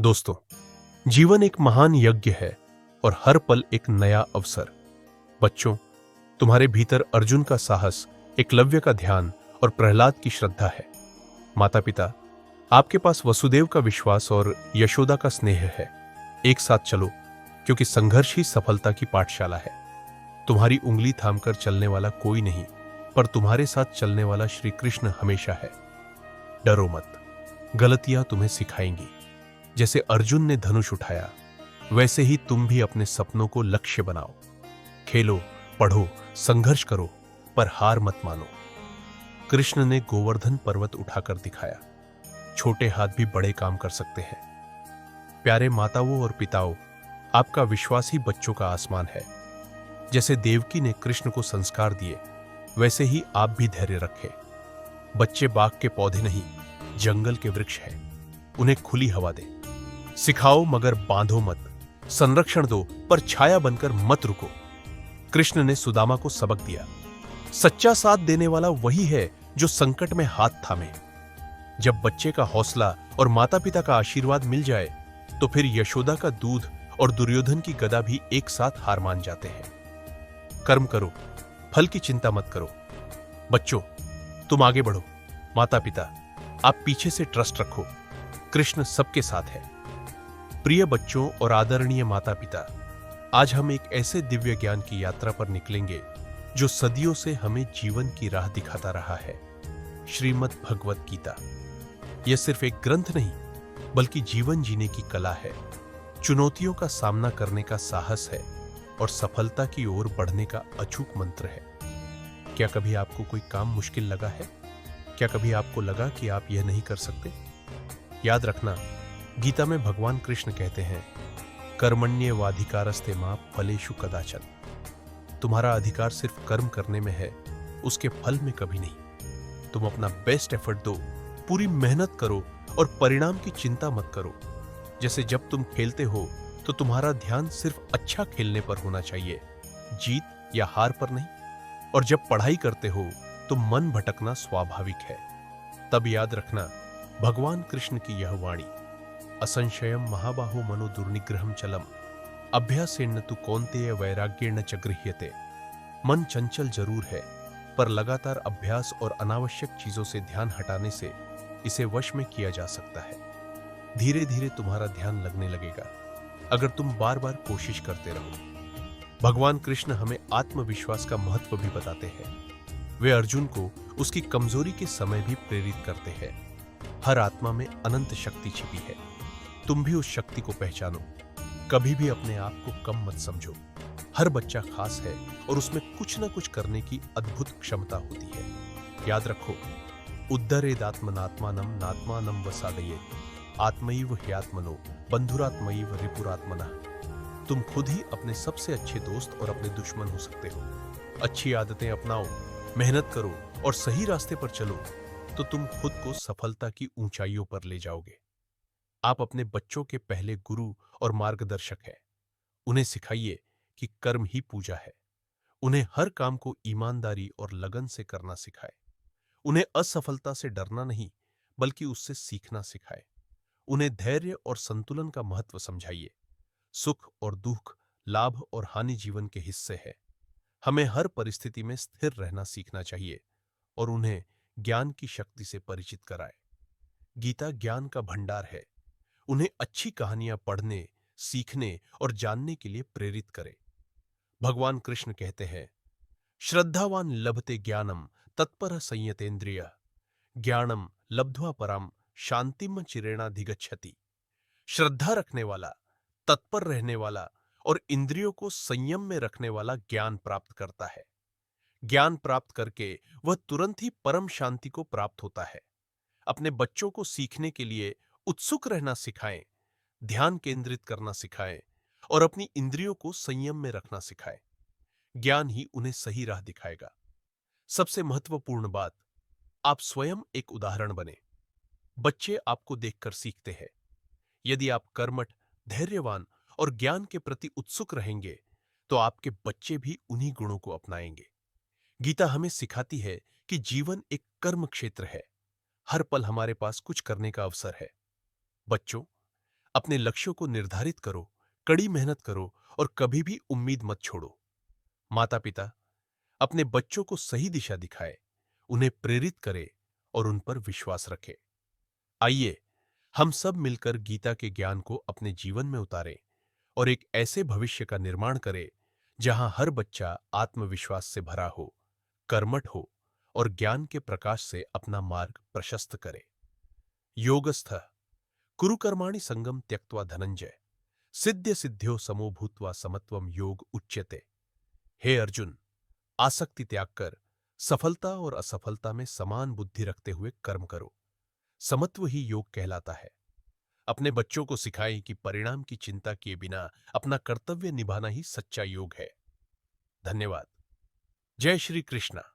दोस्तों, जीवन एक महान यज्ञ है और हर पल एक नया अवसर। बच्चों, तुम्हारे भीतर अर्जुन का साहस, एकलव्य का ध्यान और प्रहलाद की श्रद्धा है। माता पिता, आपके पास वसुदेव का विश्वास और यशोदा का स्नेह है। एक साथ चलो, क्योंकि संघर्ष ही सफलता की पाठशाला है। तुम्हारी उंगली थामकर चलने वाला कोई नहीं, पर तुम्हारे साथ चलने वाला श्री कृष्ण हमेशा है। डरो मत, गलतियां तुम्हें सिखाएंगी। जैसे अर्जुन ने धनुष उठाया, वैसे ही तुम भी अपने सपनों को लक्ष्य बनाओ। खेलो, पढ़ो, संघर्ष करो, पर हार मत मानो। कृष्ण ने गोवर्धन पर्वत उठाकर दिखाया। छोटे हाथ भी बड़े काम कर सकते हैं। प्यारे माताओं और पिताओं, आपका विश्वास ही बच्चों का आसमान है। जैसे देवकी ने कृष्ण को संस्कार दिए, वैसे ही आप भी धैर्य रखें। बच्चे बाग के पौधे नहीं, जंगल के वृक्ष हैं। उन्हें खुली हवा दें। सिखाओ मगर बांधो मत। संरक्षण दो, पर छाया बनकर मत रुको। कृष्ण ने सुदामा को सबक दिया। सच्चा साथ देने वाला वही है जो संकट में हाथ थामे। जब बच्चे का हौसला और माता पिता का आशीर्वाद मिल जाए, तो फिर यशोदा का दूध और दुर्योधन की गदा भी एक साथ हार मान जाते हैं। कर्म करो, फल की चिंता मत करो। बच्चों, तुम आगे बढ़ो। माता पिता, आप पीछे से ट्रस्ट रखो। कृष्ण सबके साथ है। प्रिय बच्चों और आदरणीय माता पिता, आज हम एक ऐसे दिव्य ज्ञान की यात्रा पर निकलेंगे जो सदियों से हमें जीवन की राह दिखाता रहा है। श्रीमद् भगवत गीता। यह सिर्फ एक ग्रंथ नहीं, बल्कि जीवन जीने की कला है। चुनौतियों का सामना करने का साहस है और सफलता की ओर बढ़ने का अचूक मंत्र है। क्या कभी आपको कोई काम मुश्किल लगा है? क्या कभी आपको लगा कि आप यह नहीं कर सकते? याद रखना, गीता में भगवान कृष्ण कहते हैं, कर्मण्येवाधिकारस्ते मा फलेषु कदाचन। तुम्हारा अधिकार सिर्फ कर्म करने में है, उसके फल में कभी नहीं। तुम अपना बेस्ट एफर्ट दो, पूरी मेहनत करो और परिणाम की चिंता मत करो। जैसे जब तुम खेलते हो, तो तुम्हारा ध्यान सिर्फ अच्छा खेलने पर होना चाहिए, जीत या हार पर नहीं। और जब पढ़ाई करते हो, तो मन भटकना स्वाभाविक है। तब याद रखना भगवान कृष्ण की यह वाणी, असंशयम महाबाहो मनो दुर्निग्रहम चलम, अभ्यासेन तु कौन्तेय वैराग्येण च गृह्यते। मन चंचल जरूर है, पर लगातार अभ्यास और अनावश्यक चीजों से ध्यान हटाने से इसे वश में किया जा सकता है। धीरे धीरे तुम्हारा ध्यान लगने लगेगा, अगर तुम बार बार कोशिश करते रहो। भगवान कृष्ण हमें आत्मविश्वास का महत्व भी बताते हैं। वे अर्जुन को उसकी कमजोरी के समय भी प्रेरित करते हैं। हर आत्मा में अनंत शक्ति छिपी है। तुम भी उस शक्ति को पहचानो। कभी भी अपने आप को कम मत समझो। हर बच्चा खास है और उसमें कुछ न कुछ करने की अद्भुत क्षमता होती है। याद रखो, उद्धरेदात्मनात्मानं नात्मानं वसादयेत्, आत्मैव ह्यात्मनो बंधुरात्मैव रिपुरात्मनः। तुम खुद ही अपने सबसे अच्छे दोस्त और अपने दुश्मन हो सकते हो। अच्छी आदतें अपनाओ, मेहनत करो और सही रास्ते पर चलो, तो तुम खुद को सफलता की ऊंचाइयों पर ले जाओगे। आप अपने बच्चों के पहले गुरु और मार्गदर्शक हैं। उन्हें सिखाइए कि कर्म ही पूजा है। उन्हें हर काम को ईमानदारी और लगन से करना सिखाए। उन्हें असफलता से डरना नहीं, बल्कि उससे सीखना सिखाए। उन्हें धैर्य और संतुलन का महत्व समझाइए। सुख और दुख, लाभ और हानि जीवन के हिस्से है। हमें हर परिस्थिति में स्थिर रहना सीखना चाहिए और उन्हें ज्ञान की शक्ति से परिचित कराए। गीता ज्ञान का भंडार है। उन्हें अच्छी कहानियां पढ़ने, सीखने और जानने के लिए प्रेरित करें। भगवान कृष्ण कहते हैं, श्रद्धावान लभते ज्ञानम तत्पर संयतेन्द्रिय, ज्ञानम लब्ध्वा पराम शांतिम चिरेणाधिगच्छति। श्रद्धा रखने वाला, तत्पर रहने वाला और इंद्रियों को संयम में रखने वाला ज्ञान प्राप्त करता है। ज्ञान प्राप्त करके वह तुरंत ही परम शांति को प्राप्त होता है। अपने बच्चों को सीखने के लिए उत्सुक रहना सिखाएं, ध्यान केंद्रित करना सिखाएं और अपनी इंद्रियों को संयम में रखना सिखाएं। ज्ञान ही उन्हें सही राह दिखाएगा। सबसे महत्वपूर्ण बात, आप स्वयं एक उदाहरण बने। बच्चे आपको देखकर सीखते हैं। यदि आप कर्मठ, धैर्यवान और ज्ञान के प्रति उत्सुक रहेंगे, तो आपके बच्चे भी उन्हीं गुणों को अपनाएंगे। गीता हमें सिखाती है कि जीवन एक कर्म क्षेत्र है। हर पल हमारे पास कुछ करने का अवसर है। बच्चों, अपने लक्ष्यों को निर्धारित करो, कड़ी मेहनत करो और कभी भी उम्मीद मत छोड़ो। माता पिता अपने बच्चों को सही दिशा दिखाए, उन्हें प्रेरित करे और उन पर विश्वास रखे। आइए हम सब मिलकर गीता के ज्ञान को अपने जीवन में उतारें और एक ऐसे भविष्य का निर्माण करें जहां हर बच्चा आत्मविश्वास से भरा हो, कर्मठ हो और ज्ञान के प्रकाश से अपना मार्ग प्रशस्त करे। योगस्थः कुरुकर्माणि संगम त्यक्त्वा धनंजय सिद्ध्य सिद्ध्यो समो भूत्वा समत्वम योग उच्यते। हे अर्जुन, आसक्ति त्याग कर सफलता और असफलता में समान बुद्धि रखते हुए कर्म करो। समत्व ही योग कहलाता है। अपने बच्चों को सिखाएं कि परिणाम की चिंता किए बिना अपना कर्तव्य निभाना ही सच्चा योग है। धन्यवाद। जय श्री कृष्णा।